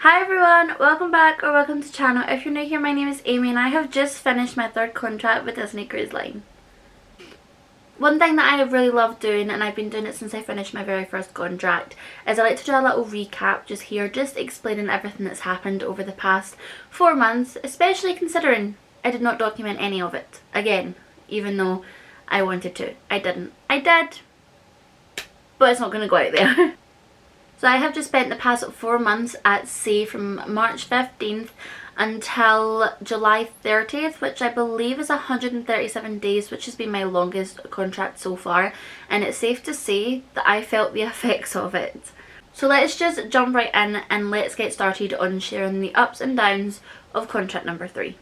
Hi everyone, welcome back or welcome to the channel. If you're new here, my name is Amy and I have just finished my third contract with Disney Cruise Line. One thing that I have really loved doing, and I've been doing it since I finished my very first contract, is I like to do a little recap just here, just explaining everything that's happened over the past 4 months, especially considering I did not document any of it. Again, even though I wanted to. I didn't. I did, but it's not going to go out there. So I have just spent the past 4 months at sea from March 15th until July 30th, which I believe is 137 days, which has been my longest contract so far, and it's safe to say that I felt the effects of it. So let's just jump right in and let's get started on sharing the ups and downs of contract number 3.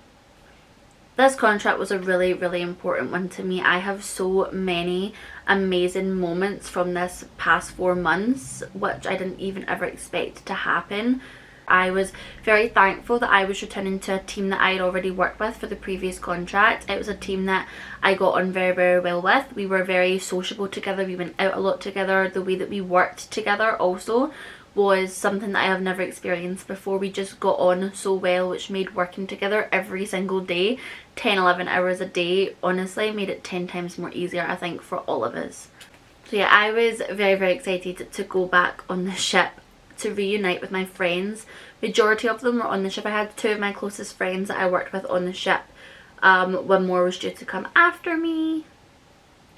This contract was a really important one to me. I have so many amazing moments from this past 4 months, which I didn't even ever expect to happen. I was very thankful that I was returning to a team that I had already worked with for the previous contract. It was a team that I got on very well with. We were very sociable together, we went out a lot together. The way that we worked together also was something that I have never experienced before. We just got on so well, which made working together every single day, 10-11 hours a day, honestly made it 10 times more easier, I think, for all of us. So yeah, I was very excited to go back on the ship to reunite with my friends. Majority of them were on the ship. I had 2 of my closest friends that I worked with on the ship. One more was due to come after me.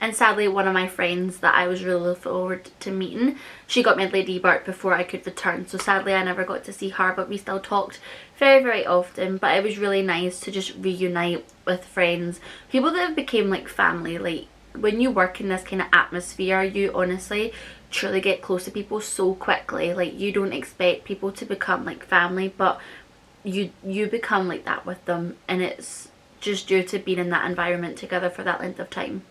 And sadly, one of my friends that I was really looking forward to meeting, she got medley debarked before I could return. So sadly, I never got to see her, but we still talked very often. But it was really nice to just reunite with friends. People that have become like family. Like, when you work in this kind of atmosphere, you honestly truly get close to people so quickly. Like, you don't expect people to become like family, but you become like that with them. And it's just due to being in that environment together for that length of time.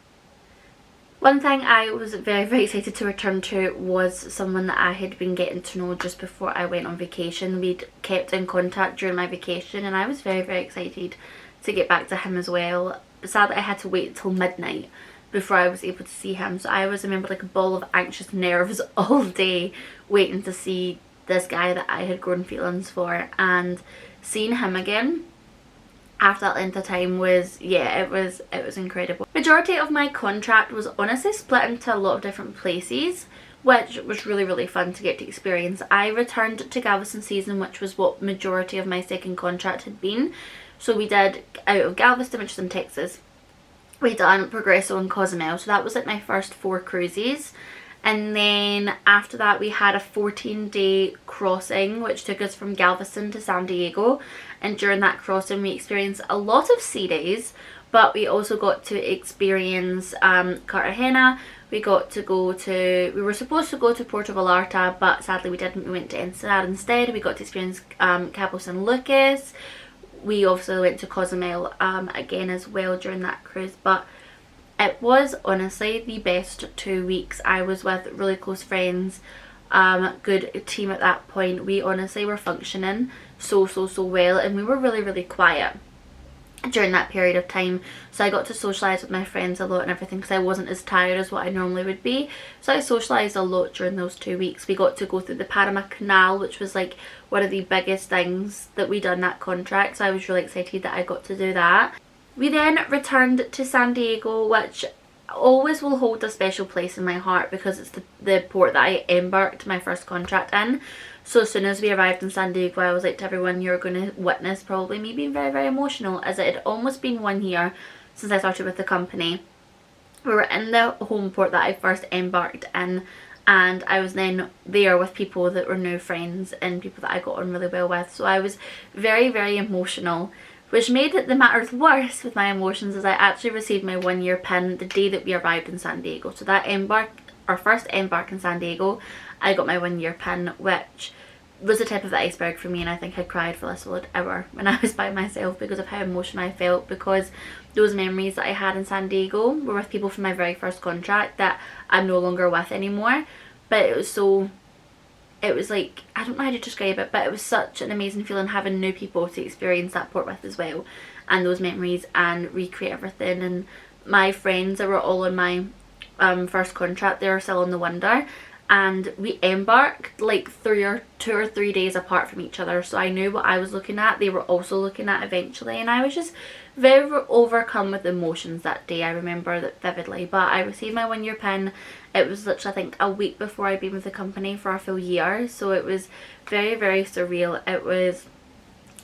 One thing I was very excited to return to was someone that I had been getting to know just before I went on vacation. We'd kept in contact during my vacation and I was very excited to get back to him as well. Sadly, I had to wait till midnight before I was able to see him. So I was, remember, like a ball of anxious nerves all day waiting to see this guy that I had grown feelings for, and seeing him again after that length of time was, yeah, it was incredible. Majority of my contract was honestly split into a lot of different places, which was really fun to get to experience. I returned to Galveston season, which was what majority of my second contract had been. So we did out of Galveston, which is in Texas. We done Progreso and Cozumel, so that was like my first 4 cruises. And then after that we had a 14-day crossing which took us from Galveston to San Diego, and during that crossing we experienced a lot of sea days, but we also got to experience Cartagena. We got to go to, we were supposed to go to Puerto Vallarta, but sadly we didn't. We went to Ensenada instead. We got to experience Cabo San Lucas. We also went to Cozumel again as well during that cruise, but it was honestly the best 2 weeks. I was with really close friends, good team at that point. We honestly were functioning so well, and we were really quiet during that period of time. So I got to socialise with my friends a lot and everything because I wasn't as tired as what I normally would be. So I socialised a lot during those 2 weeks. We got to go through the Panama Canal, which was like one of the biggest things that we done that contract. So I was really excited that I got to do that. We then returned to San Diego, which always will hold a special place in my heart because it's the port that I embarked my first contract in. So as soon as we arrived in San Diego, I was like to everyone, you're going to witness probably me being very emotional, as it had almost been 1 year since I started with the company. We were in the home port that I first embarked in, and I was then there with people that were new friends and people that I got on really well with. So I was very emotional, which made it the matters worse with my emotions as I actually received my 1-year pin the day that we arrived in San Diego. So that our first embark in San Diego, I got my 1-year pin, which was the tip of the iceberg for me, and I think I cried for a solid hour when I was by myself because of how emotional I felt, because those memories that I had in San Diego were with people from my very first contract that I'm no longer with anymore. But it was like, I don't know how to describe it, but it was such an amazing feeling having new people to experience that port with as well, and those memories, and recreate everything. And my friends that were all on my first contract, they were still on the Wonder, and we embarked like 2 or 3 days apart from each other, so I knew what I was looking at, they were also looking at eventually, and I was just very overcome with emotions that day. I remember that vividly. But I received my 1 year pin. It was literally, I think, a week before I'd been with the company for a full year, so it was very surreal. It was,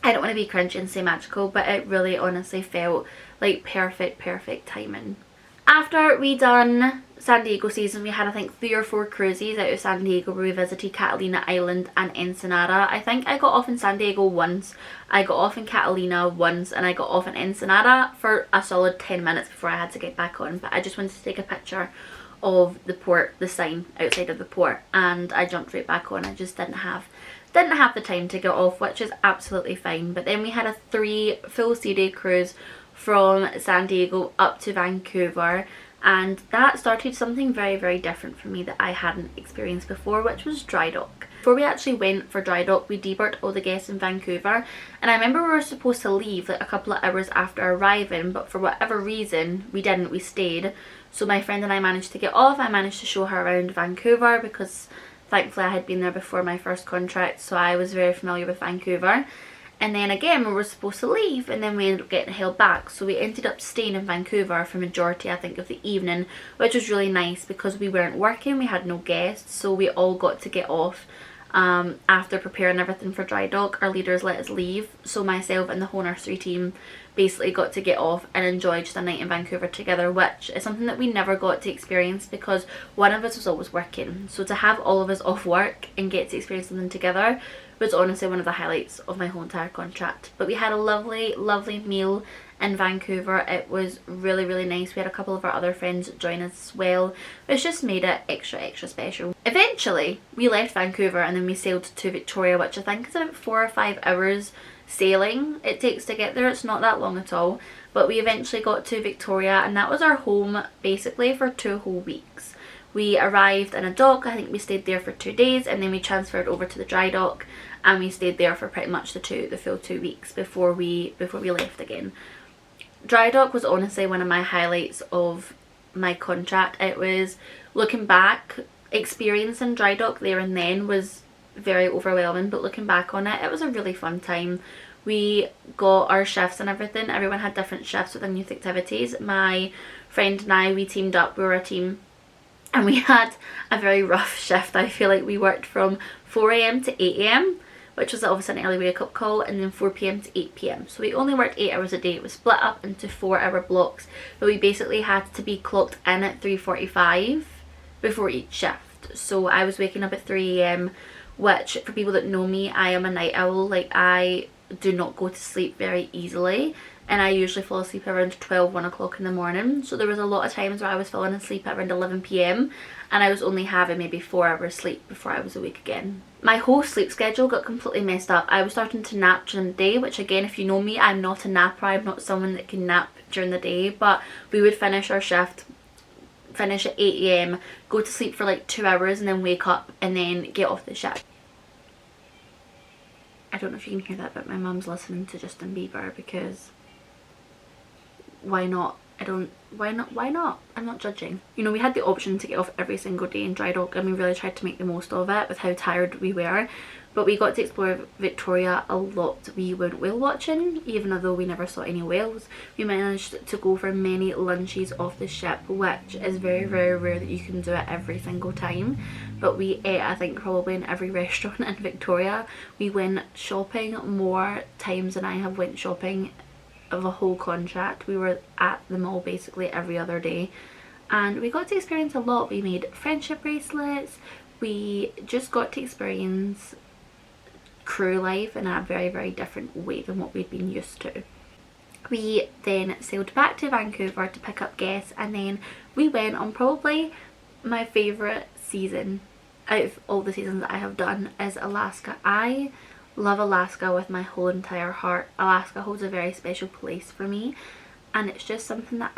I don't want to be cringy and say magical, but it really honestly felt like perfect timing. After we done San Diego season, we had I think 3 or 4 cruises out of San Diego where we visited Catalina Island and Ensenada. I think I got off in San Diego once, I got off in Catalina once, and I got off in Ensenada for a solid 10 minutes before I had to get back on. But I just wanted to take a picture of the port, the sign outside of the port, and I jumped right back on. I just didn't have the time to get off, which is absolutely fine. But then we had a 3 full sea day cruise from San Diego up to Vancouver, and that started something very different for me that I hadn't experienced before, which was dry dock. Before we actually went for dry dock, we debarked all the guests in Vancouver, and I remember we were supposed to leave like a couple of hours after arriving, but for whatever reason we didn't, we stayed. So my friend and I managed to get off. I managed to show her around Vancouver because thankfully I had been there before my first contract, so I was very familiar with Vancouver. And then again we were supposed to leave, and then we ended up getting held back, so we ended up staying in Vancouver for majority I think of the evening, which was really nice because we weren't working, we had no guests, so we all got to get off. After preparing everything for dry dock, our leaders let us leave, so myself and the whole nursery team basically got to get off and enjoy just a night in Vancouver together, which is something that we never got to experience because one of us was always working. So to have all of us off work and get to experience something together was honestly one of the highlights of my whole entire contract. But we had a lovely meal in Vancouver. It was really nice. We had a couple of our other friends join us as well, which just made it extra special. Eventually we left Vancouver and then we sailed to Victoria, which I think is about 4 or 5 hours sailing it takes to get there. It's not that long at all, but we eventually got to Victoria, and that was our home basically for 2 whole weeks. We arrived in a dock, I think we stayed there for 2 days, and then we transferred over to the dry dock and we stayed there for pretty much the full 2 weeks before we left again. Dry dock was honestly one of my highlights of my contract. It was, looking back, experiencing dry dock there and then was very overwhelming, but looking back on it, it was a really fun time. We got our shifts and everything. Everyone had different shifts within youth activities. My friend and I, we teamed up, we were a team, and we had a very rough shift. I feel like we worked from 4 AM to 8 AM, which was obviously an early wake up call, and then 4 PM to 8 PM. So we only worked 8 hours a day. It was split up into 4-hour blocks, but we basically had to be clocked in at 3:45 before each shift. So I was waking up at 3 AM, which for people that know me, I am a night owl. Like, I do not go to sleep very easily, and I usually fall asleep around 1 o'clock in the morning. So there was a lot of times where I was falling asleep at around 11 PM and I was only having maybe 4 hours sleep before I was awake again. My whole sleep schedule got completely messed up. I was starting to nap during the day, which again, if you know me, I'm not a napper. I'm not someone that can nap during the day, but we would finish our shift, finish at 8 AM, go to sleep for like 2 hours and then wake up and then get off the shift. I don't know if you can hear that, but my mum's listening to Justin Bieber because why not? Why not? I'm not judging. You know, we had the option to get off every single day in dry dock, and we really tried to make the most of it with how tired we were. But we got to explore Victoria a lot. We went whale watching, even though we never saw any whales. We managed to go for many lunches off the ship, which is very rare that you can do it every single time. But we ate, I think, probably in every restaurant in Victoria. We went shopping more times than I have went shopping of a whole contract. We were at the mall basically every other day, and we got to experience a lot. We made friendship bracelets. We just got to experience crew life in a very different way than what we'd been used to. We then sailed back to Vancouver to pick up guests, and then we went on probably my favourite season out of all the seasons that I have done is Alaska. I love Alaska with my whole entire heart. Alaska holds a very special place for me, and it's just something that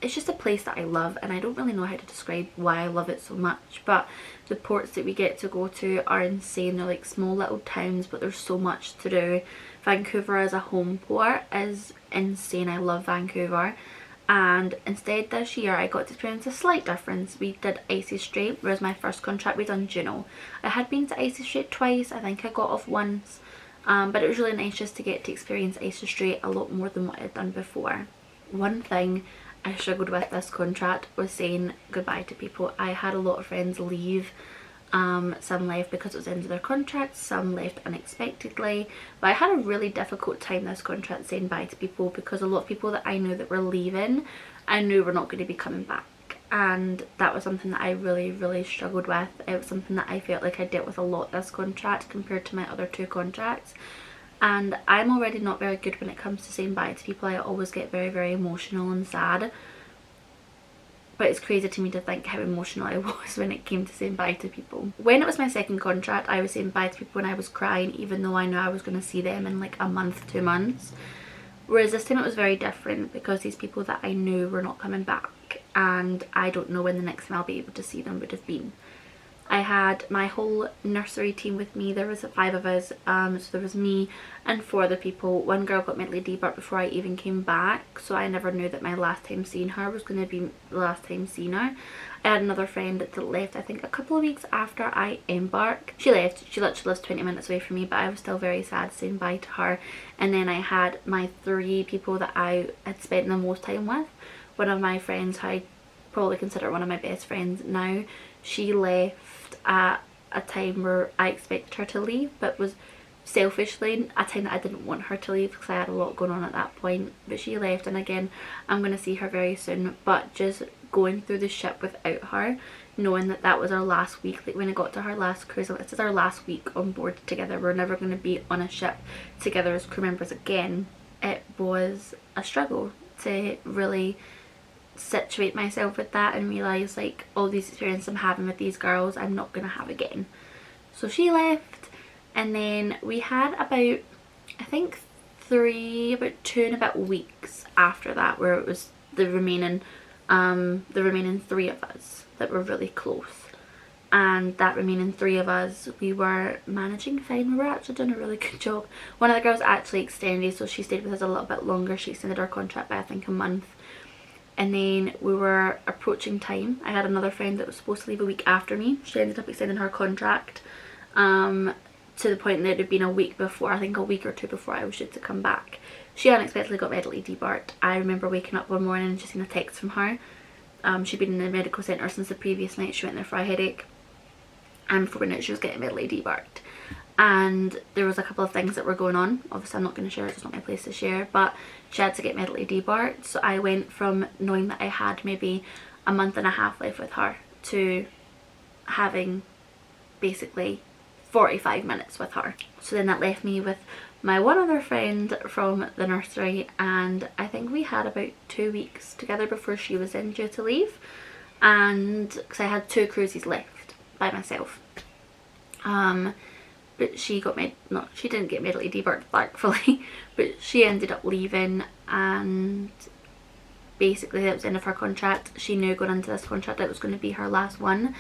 it's just a place that I love, and I don't really know how to describe why I love it so much. But the ports that we get to go to are insane. They're like small little towns, but there's so much to do. Vancouver as a home port is insane. I love Vancouver. and instead this year I got to experience a slight difference. We did Icy Strait, whereas my first contract we done Juno. I had been to Icy Strait twice, I think I got off once, but it was really nice just to get to experience Icy Strait a lot more than what I'd done before. One thing I struggled with this contract was saying goodbye to people. I had a lot of friends leave. Some left because it was the end of their contracts, some left unexpectedly, but I had a really difficult time this contract saying bye to people because a lot of people that I knew that were leaving, I knew were not going to be coming back, and that was something that I really struggled with. It was something that I felt like I dealt with a lot this contract compared to my other two contracts, and I'm already not very good when it comes to saying bye to people. I always get very emotional and sad. But it's crazy to me to think how emotional I was when it came to saying bye to people. When it was my second contract, I was saying bye to people and I was crying, even though I knew I was going to see them in like a month, 2 months. Whereas this time it was very different because these people that I knew were not coming back, and I don't know when the next time I'll be able to see them would have been. I had my whole nursery team with me. There was 5 of us, so there was me and 4 other people. One girl got mentally debarked before I even came back, so I never knew that my last time seeing her was going to be the last time seeing her. I had another friend that left I think a couple of weeks after I embarked. She left, she literally lives 20 minutes away from me, but I was still very sad saying bye to her. And then I had my 3 people that I had spent the most time with. One of my friends, who I probably consider one of my best friends now, she left at a time where I expected her to leave, but was selfishly a time that I didn't want her to leave because I had a lot going on at that point. But she left, and again I'm going to see her very soon, but just going through the ship without her, knowing that that was our last week, like when I got to her last cruise, this is our last week on board together, we're never going to be on a ship together as crew members again. It was a struggle to really situate myself with that and realise like all these experiences I'm having with these girls I'm not gonna have again. So she left, and then we had about I think 2 and a bit weeks after that where it was the remaining 3 of us that were really close, and that remaining 3 of us we were managing fine. We were actually doing a really good job. One of the girls actually extended, so she stayed with us a little bit longer. She extended our contract by I think a month. And then we were approaching time. I had another friend that was supposed to leave a week after me. She ended up extending her contract to the point that it had been a week before, I think a week or 2 before I was due to come back. She unexpectedly got medically debarked. I remember waking up one morning and just seeing a text from her. She'd been in the medical centre since the previous night. She went there for a headache, and before we knew it she was getting medically debarked. And there was a couple of things that were going on. Obviously I'm not going to share, it's not my place to share, but she had to get medically debarked. So I went from knowing that I had maybe a month and a half left with her to having basically 45 minutes with her. So then that left me with my one other friend from the nursery, and I think we had about 2 weeks together before she was in due to leave, and because I had 2 cruises left by myself. But she didn't get medically debarked, thankfully, but she ended up leaving, and basically that was the end of her contract. She knew going into this contract it was going to be her last one,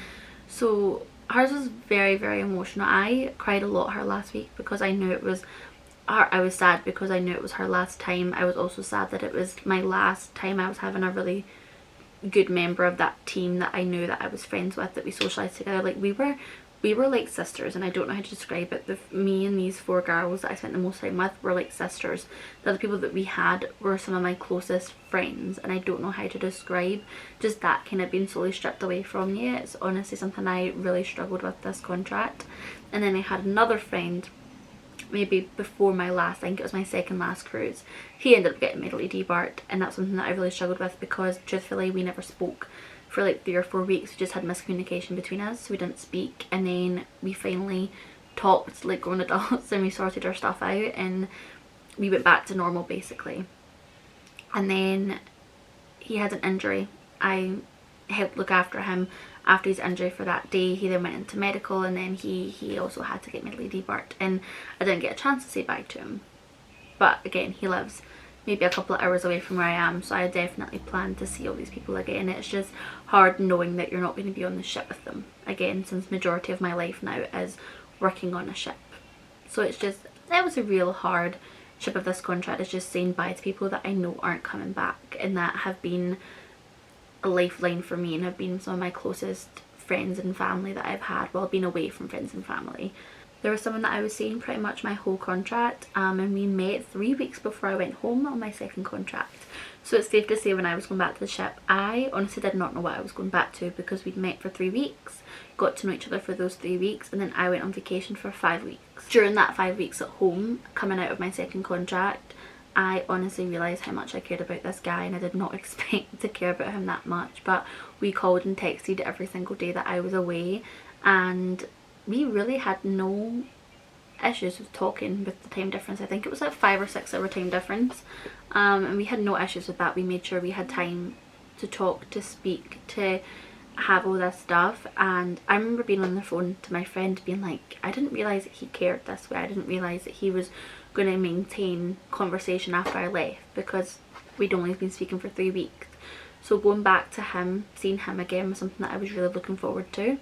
so hers was very emotional. I cried a lot her last week because I knew it was her. I was sad because I knew it was her last time. I was also sad that it was my last time I was having a really good member of that team that I knew that I was friends with, that we socialised together. Like we were like sisters, and I don't know how to describe it. Me and these 4 girls that I spent the most time with were like sisters. The other people that we had were some of my closest friends, and I don't know how to describe just that kind of being slowly stripped away from you. It's honestly something I really struggled with this contract. And then I had another friend maybe before my last, I think it was my second last cruise. He ended up getting medically debarked, and that's something that I really struggled with because truthfully we never spoke for like 3 or 4 weeks. We just had miscommunication between us, so we didn't speak, and then we finally talked like grown adults and we sorted our stuff out and we went back to normal basically. And then he had an injury. I helped look after him after his injury for that day. He then went into medical, and then he also had to get medically debarked, and I didn't get a chance to say bye to him. But again, he lives maybe a couple of hours away from where I am, so I definitely plan to see all these people again. It's just hard knowing that you're not going to be on the ship with them again, since majority of my life now is working on a ship. So it's just, that was a real hard ship of this contract is just saying bye to people that I know aren't coming back and that have been a lifeline for me and have been some of my closest friends and family that I've had while being away from friends and family. There was someone that I was seeing pretty much my whole contract, and we met 3 weeks before I went home on my second contract. So it's safe to say when I was going back to the ship, I honestly did not know what I was going back to, because we'd met for 3 weeks, got to know each other for those 3 weeks, and then I went on vacation for 5 weeks. During that 5 weeks at home, coming out of my second contract, I honestly realised how much I cared about this guy, and I did not expect to care about him that much. But we called and texted every single day that I was away, and we really had no issues with talking with the time difference. I think it was like 5 or 6 hour time difference, and we had no issues with that. We made sure we had time to talk, to speak, to have all this stuff. And I remember being on the phone to my friend being like, I didn't realise that he cared this way. I didn't realise that he was going to maintain conversation after I left, because we'd only been speaking for 3 weeks. So going back to him, seeing him again was something that I was really looking forward to.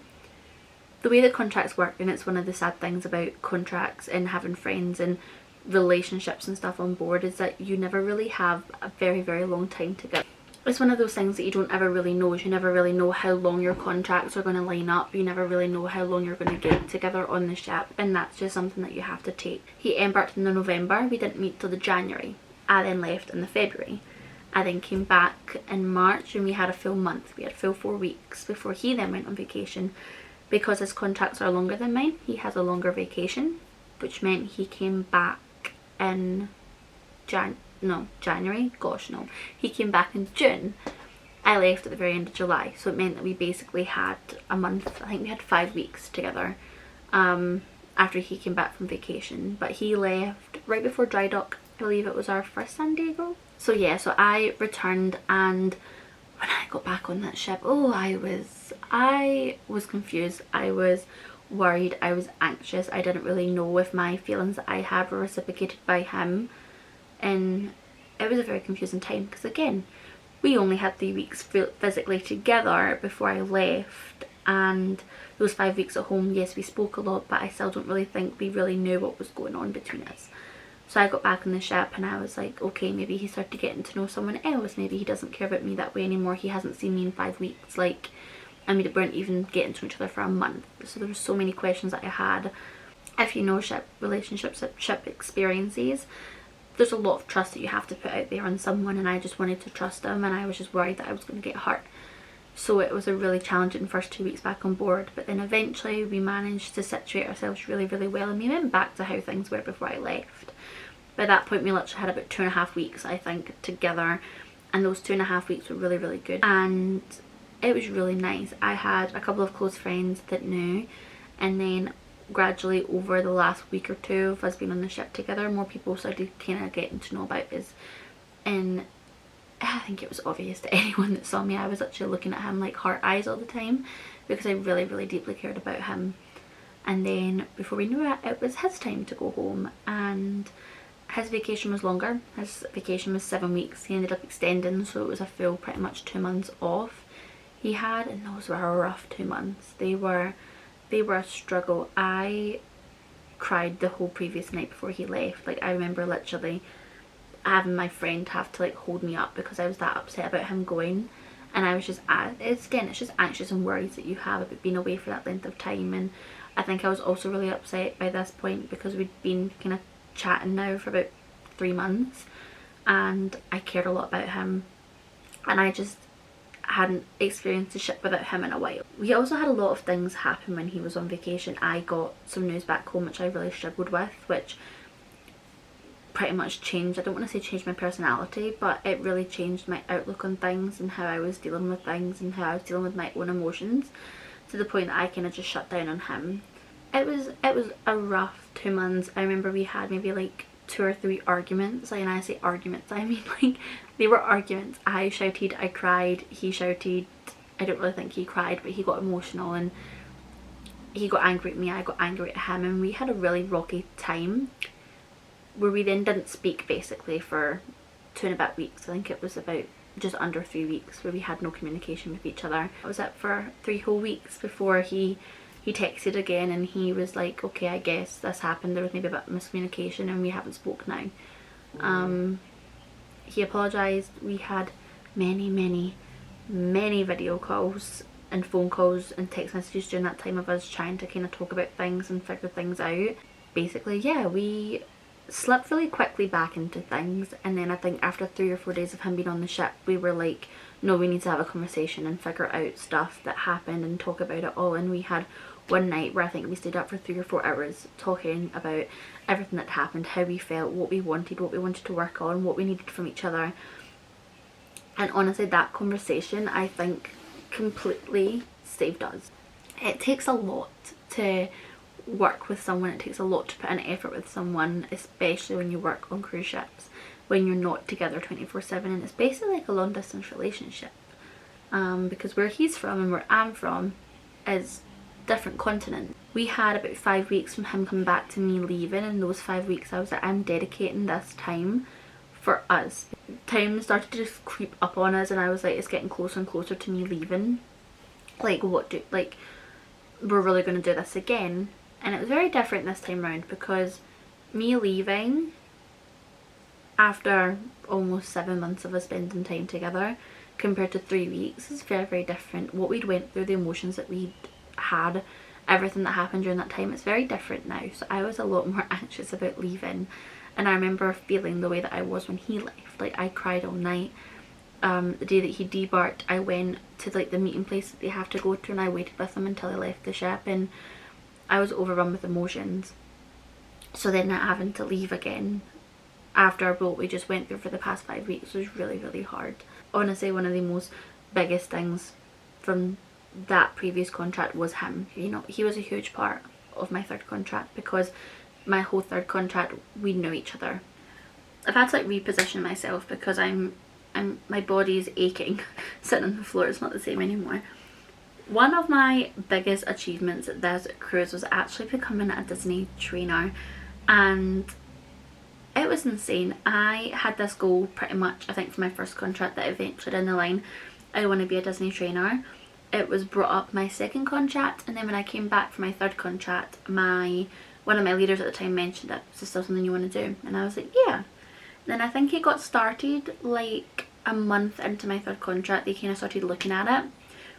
The way that contracts work, and it's one of the sad things about contracts and having friends and relationships and stuff on board, is that you never really have a very, very long time together. It's one of those things that you don't ever really know. You never really know how long your contracts are going to line up. You never really know how long you're going to get together on the ship, and that's just something that you have to take. He embarked in the November. We didn't meet till the January. I then left in the February. I then came back in March, and we had a full month. We had full 4 weeks before he then went on vacation. Because his contracts are longer than mine, he has a longer vacation, which meant he came back in January. Gosh, no. He came back in June. I left at the very end of July, so it meant that we basically had a month. I think we had 5 weeks together after he came back from vacation. But he left right before dry dock. I believe it was our first San Diego. So yeah, so I returned, and when I got back on that ship, oh, I was confused. I was worried. I was anxious. I didn't really know if my feelings that I had were reciprocated by him, and it was a very confusing time, because again, we only had 3 weeks physically together before I left, and those 5 weeks at home, yes, we spoke a lot, but I still don't really think we really knew what was going on between us. So I got back on the ship, and I was like, okay, maybe he started getting to know someone else. Maybe he doesn't care about me that way anymore. He hasn't seen me in 5 weeks. Like, and we weren't even getting to know each other for a month. So there were so many questions that I had. If you know ship relationships, ship experiences, there's a lot of trust that you have to put out there on someone, and I just wanted to trust him, and I was just worried that I was going to get hurt. So it was a really challenging first 2 weeks back on board, but then eventually we managed to situate ourselves really, really well, and we went back to how things were before I left. By that point we literally had about 2.5 weeks, I think, together, and those 2.5 weeks were really, really good, and it was really nice. I had a couple of close friends that knew, and then gradually over the last week or two of us being on the ship together, more people started kind of getting to know about us, and I think it was obvious to anyone that saw me. I was actually looking at him like heart eyes all the time, because I really, really deeply cared about him. And then before we knew it, it was his time to go home, and his vacation was longer. His vacation was 7 weeks. He ended up extending, so it was a full pretty much 2 months off he had, and those were a rough 2 months. They were a struggle. I cried the whole previous night before he left. Like, I remember literally having my friend have to like hold me up because I was that upset about him going, and I was just it's just anxious and worries that you have about being away for that length of time. And I think I was also really upset by this point because we'd been kind of chatting now for about 3 months, and I cared a lot about him, and I just hadn't experienced a ship without him in a while. We also had a lot of things happen when he was on vacation. I got some news back home which I really struggled with, which pretty much changed, I don't want to say changed my personality, but it really changed my outlook on things and how I was dealing with things and how I was dealing with my own emotions, to the point that I kind of just shut down on him. It was a rough 2 months. I remember we had maybe like 2 or 3 arguments. Like, and I say arguments, I mean like they were arguments. I shouted, I cried, he shouted. I don't really think he cried, but he got emotional, and he got angry at me, I got angry at him, and we had a really rocky time where we then didn't speak basically for 2 and a bit weeks. I think it was about just under 3 weeks where we had no communication with each other. I was up for 3 whole weeks before he texted again, and he was like, okay, I guess this happened, there was maybe a bit of miscommunication and we haven't spoke now. He apologised. We had many video calls and phone calls and text messages during that time of us trying to kind of talk about things and figure things out. Basically, yeah, we slipped really quickly back into things, and then I think after 3 or 4 days of him being on the ship, we were like, no, we need to have a conversation and figure out stuff that happened and talk about it all. And we had one night where I think we stayed up for 3 or 4 hours talking about everything that happened, how we felt, what we wanted to work on, what we needed from each other. And honestly, that conversation, I think, completely saved us. It takes a lot to work with someone, it takes a lot to put an effort with someone, especially when you work on cruise ships, when you're not together 24/7, and it's basically like a long distance relationship, because where he's from and where I'm from is different continents. We had about 5 weeks from him coming back to me leaving, and those 5 weeks I was like, I'm dedicating this time for us. Time started to just creep up on us, and I was like, it's getting closer and closer to me leaving. Like, we're really going to do this again. And it was very different this time round, because me leaving after almost 7 months of us spending time together compared to 3 weeks is very different. What we'd went through, the emotions that we'd had, everything that happened during that time, it's very different now. So I was a lot more anxious about leaving, and I remember feeling the way that I was when he left. Like, I cried all night. The day that he debarked, I went to like the meeting place that they have to go to, and I waited with him until he left the ship, and I was overrun with emotions. So then not having to leave again after what we just went through for the past 5 weeks was really hard. Honestly, one of the most biggest things from that previous contract was him. You know, he was a huge part of my 3rd contract, because my whole 3rd contract we knew each other. I've had to like reposition myself because my body is aching sitting on the floor. It's not the same anymore. One of my biggest achievements at this cruise was actually becoming a Disney trainer, and it was insane. I had this goal pretty much, I think, for my 1st contract, that eventually down the line I want to be a Disney trainer. It was brought up my 2nd contract, and then when I came back for my 3rd contract, one of my leaders at the time mentioned it. Is this still something you want to do? And I was like, yeah. Then I think it got started like a month into my 3rd contract. They kind of started looking at it.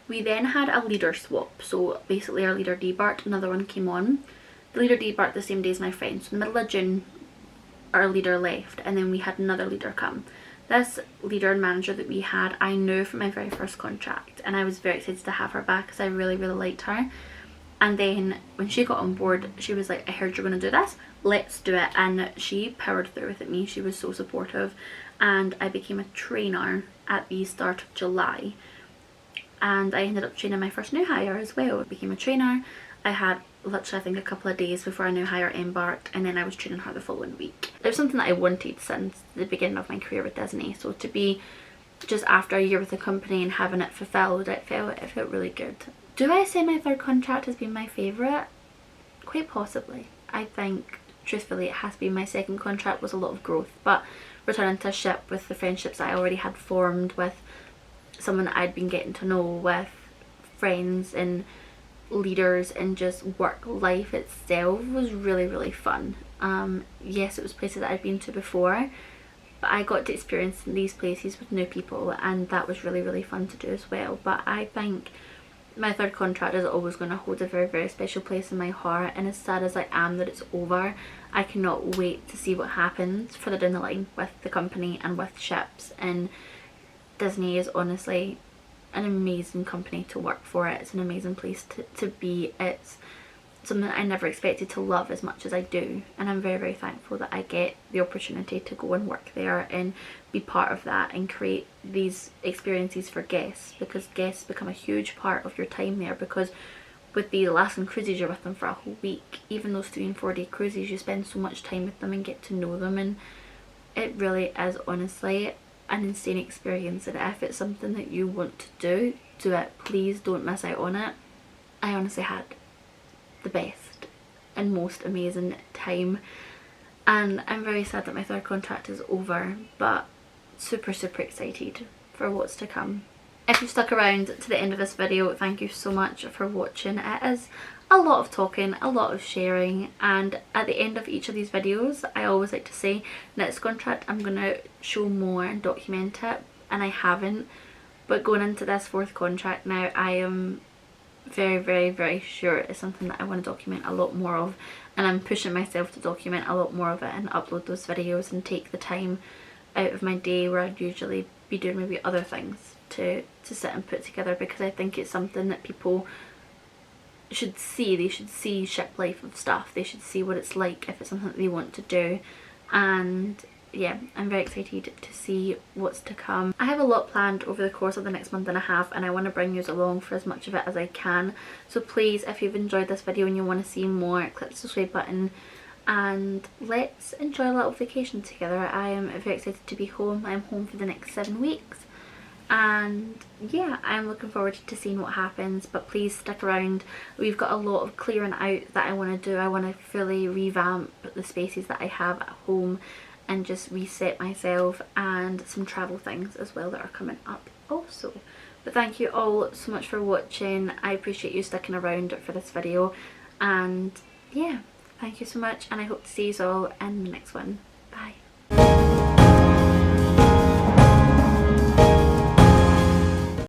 We then had a leader swap, so basically our leader debarked, another one came on. The leader debarked the same day as my friend, so in the middle of June our leader left, and then we had another leader come. This leader and manager that we had, I knew from my very 1st contract, and I was very excited to have her back because I really liked her. And then when she got on board, she was like, I heard you're going to do this, let's do it. And she powered through with me. She was so supportive, and I became a trainer at the start of July. And I ended up training my first new hire as well. I became a trainer. I had literally, I think, a couple of days before a new hire embarked, and then I was training her the following week. It was something that I wanted since the beginning of my career with Disney, so to be just after a year with the company and having it fulfilled, it felt really good. Do I say my 3rd contract has been my favourite? Quite possibly. I think, truthfully, it has been. My 2nd contract was a lot of growth, but returning to a ship with the friendships that I already had formed, with someone that I'd been getting to know, with friends and leaders, and just work life itself was really fun. Yes, it was places that I'd been to before, but I got to experience these places with new people, and that was really fun to do as well. But I think my 3rd contract is always going to hold a very special place in my heart, and as sad as I am that it's over, I cannot wait to see what happens further down the line with the company and with ships. And Disney is honestly an amazing company to work for. It's an amazing place to be. It's something I never expected to love as much as I do, and I'm very thankful that I get the opportunity to go and work there and be part of that and create these experiences for guests, because guests become a huge part of your time there. Because with the Alaskan cruises, you're with them for a whole week. Even those 3 and 4 day cruises, you spend so much time with them and get to know them, and it really is honestly an insane experience. And if it's something that you want to do it. Please don't miss out on it. I honestly had the best and most amazing time, and I'm very sad that my 3rd contract is over, but super excited for what's to come. If you stuck around to the end of this video, thank you so much for watching. It is a lot of talking, a lot of sharing, and at the end of each of these videos I always like to say next contract I'm going to show more and document it, and I haven't. But going into this 4th contract now, I am very sure it's something that I want to document a lot more of, and I'm pushing myself to document a lot more of it and upload those videos and take the time out of my day where I'd usually be doing maybe other things to sit and put together, because I think it's something that people should see. They should see ship life of stuff. They should see what it's like if it's something that they want to do. And yeah, I'm very excited to see what's to come. I have a lot planned over the course of the next month and a half, and I want to bring you along for as much of it as I can. So please, if you've enjoyed this video and you want to see more, click the subscribe button and let's enjoy a little vacation together. I am very excited to be home. I'm home for the next 7 weeks. And yeah, I'm looking forward to seeing what happens, but please stick around. We've got a lot of clearing out that I want to do. I want to fully revamp the spaces that I have at home and just reset myself, and some travel things as well that are coming up also. But thank you all so much for watching. I appreciate you sticking around for this video, and yeah, thank you so much, and I hope to see you all in the next one. Bye.